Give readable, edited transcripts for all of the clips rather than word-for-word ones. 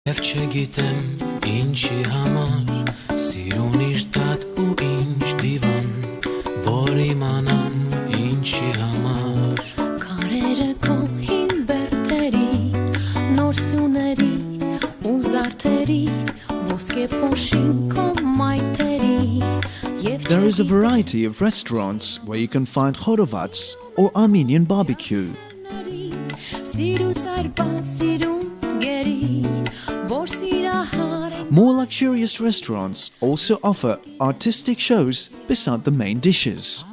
Եվ չգիտեմ ինչի համար սիրուն իշ դատ ու ինչ դիվան որ իմանամ ինչի համար Քարերը քո հին բերտերի նոր սյուների ու զարդերի ոսկե փոշին քո մայթերի There is a variety of restaurants where you can find horovats or Armenian barbecue. More luxurious restaurants also offer artistic shows beside the main dishes.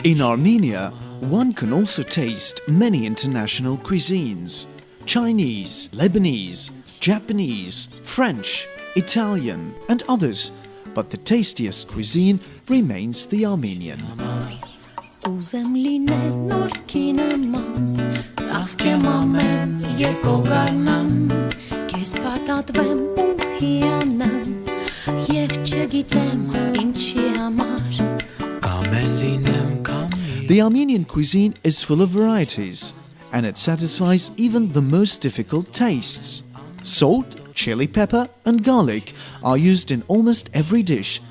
In Armenia, one can also taste many international cuisines: Chinese, Lebanese, Japanese, French, Italian, and others, but the tastiest cuisine remains the Armenian. The Armenian cuisine is full of varieties, and it satisfies even the most difficult tastes. Salt, chili pepper, and garlic are used in almost every dish.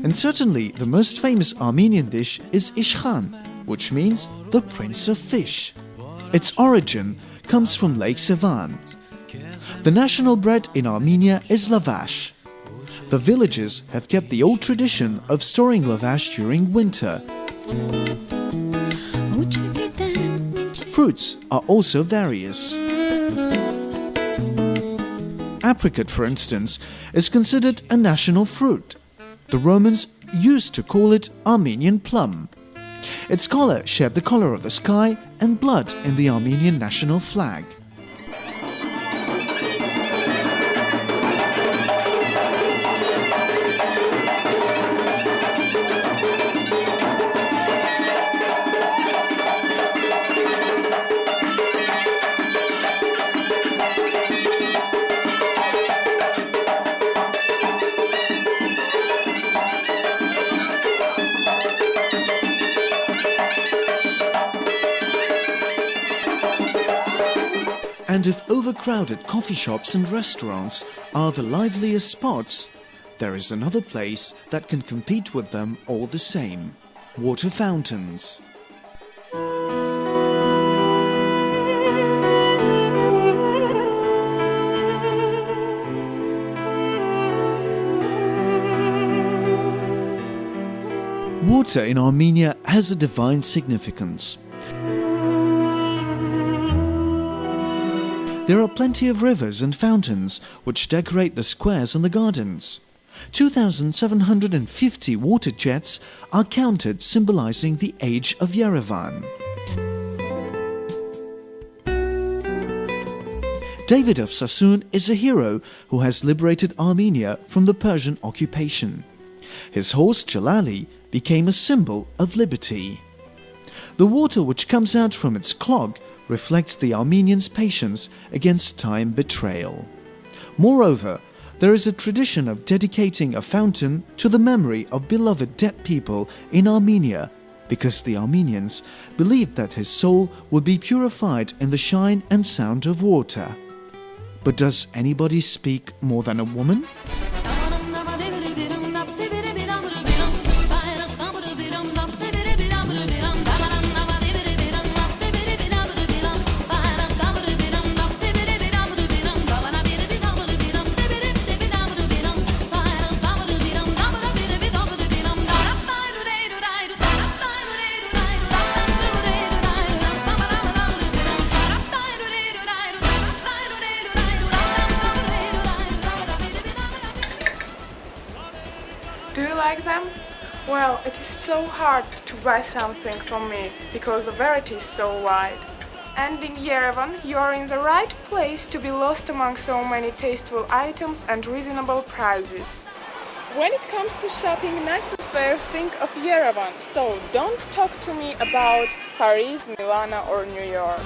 And certainly the most famous Armenian dish is ishkhan, which means the prince of fish. Its origin comes from Lake Sevan. The national bread in Armenia is lavash. The villagers have kept the old tradition of storing lavash during winter. Fruits are also various. Apricot, for instance, is considered a national fruit. The Romans used to call it Armenian plum. Its color shared the color of the sky and blood in the Armenian national flag. And if overcrowded coffee shops and restaurants are the liveliest spots, there is another place that can compete with them all the same: water fountains. Water in Armenia has a divine significance. There are plenty of rivers and fountains which decorate the squares and the gardens. 2,750 water jets are counted, symbolizing the age of Yerevan. David of Sassoon is a hero who has liberated Armenia from the Persian occupation. His horse Jalali became a symbol of liberty. The water which comes out from its clog reflects the Armenians' patience against time betrayal. Moreover, there is a tradition of dedicating a fountain to the memory of beloved dead people in Armenia, because the Armenians believed that his soul would be purified in the shine and sound of water. But does anybody speak more than a woman? Do you like them? Well, it is so hard to buy something from me, because the variety is so wide. And in Yerevan, you are in the right place to be lost among so many tasteful items and reasonable prices. When it comes to shopping nice and fair think of Yerevan, so don't talk to me about Paris, Milan or New York.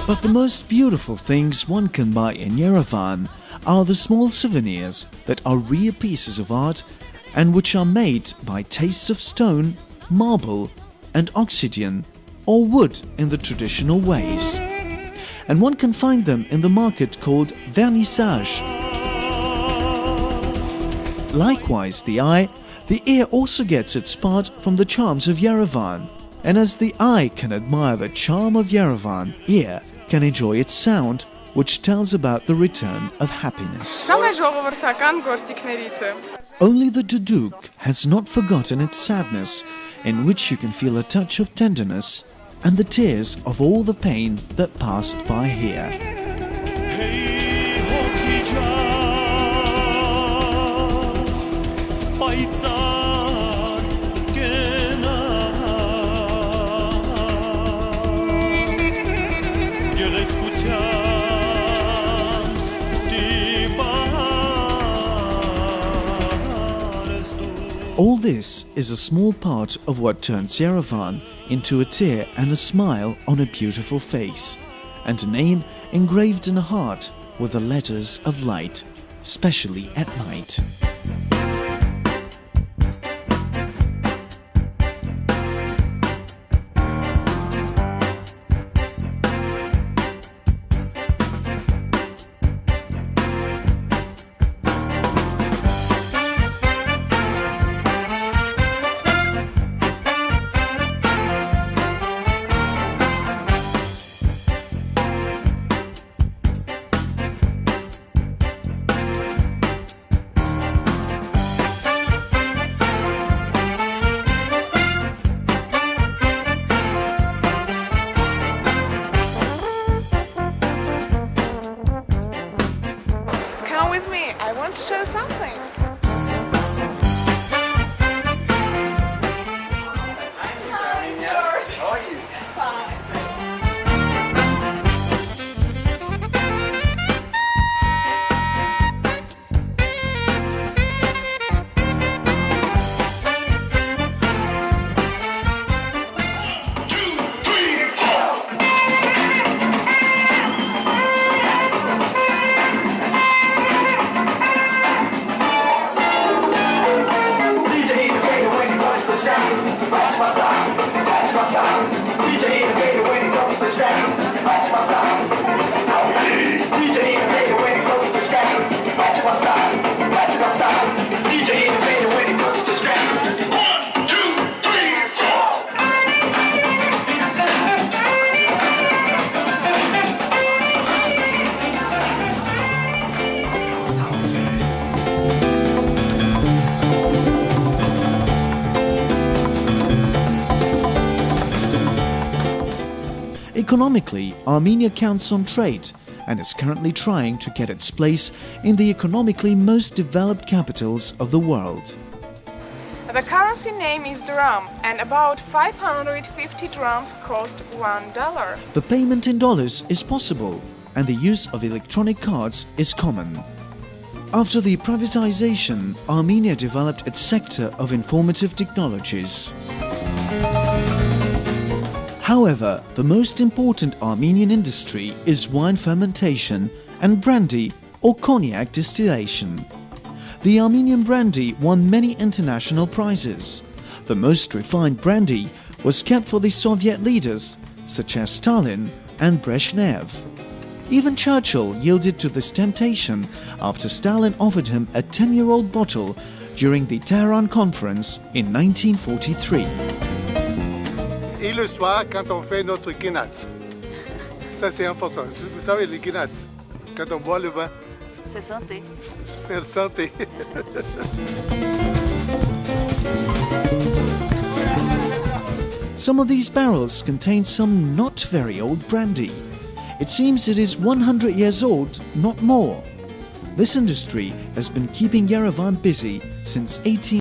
But the most beautiful things one can buy in Yerevan are the small souvenirs that are real pieces of art and which are made by taste of stone, marble and obsidian or wood in the traditional ways. And one can find them in the market called vernissage. Likewise, the ear also gets its part from the charms of Yerevan. And as the eye can admire the charm of Yerevan, ear can enjoy its sound, which tells about the return of happiness. Only the duduk has not forgotten its sadness, in which you can feel a touch of tenderness and the tears of all the pain that passed by here. All this is a small part of what turns Yerevan into a tear and a smile on a beautiful face, and a name engraved in a heart with the letters of light, especially at night. Come with me, I want to show you something. How are you? Economically, Armenia counts on trade and is currently trying to get its place in the economically most developed capitals of the world. The currency name is dirham, and about 550 dirhams cost $1. The payment in dollars is possible, and the use of electronic cards is common. After the privatization, Armenia developed its sector of informative technologies. However, the most important Armenian industry is wine fermentation and brandy or cognac distillation. The Armenian brandy won many international prizes. The most refined brandy was kept for the Soviet leaders such as Stalin and Brezhnev. Even Churchill yielded to this temptation after Stalin offered him a 10-year-old bottle during the Tehran Conference in 1943. Et le soir, quand on fait notre guinat, ça c'est important. Vous savez, le guinat, quand on boit le vin, c'est santé. Faire santé. Some of these barrels contain some not very old brandy. It seems it is 100 years old, not more. This industry has been keeping Yerevan busy since 18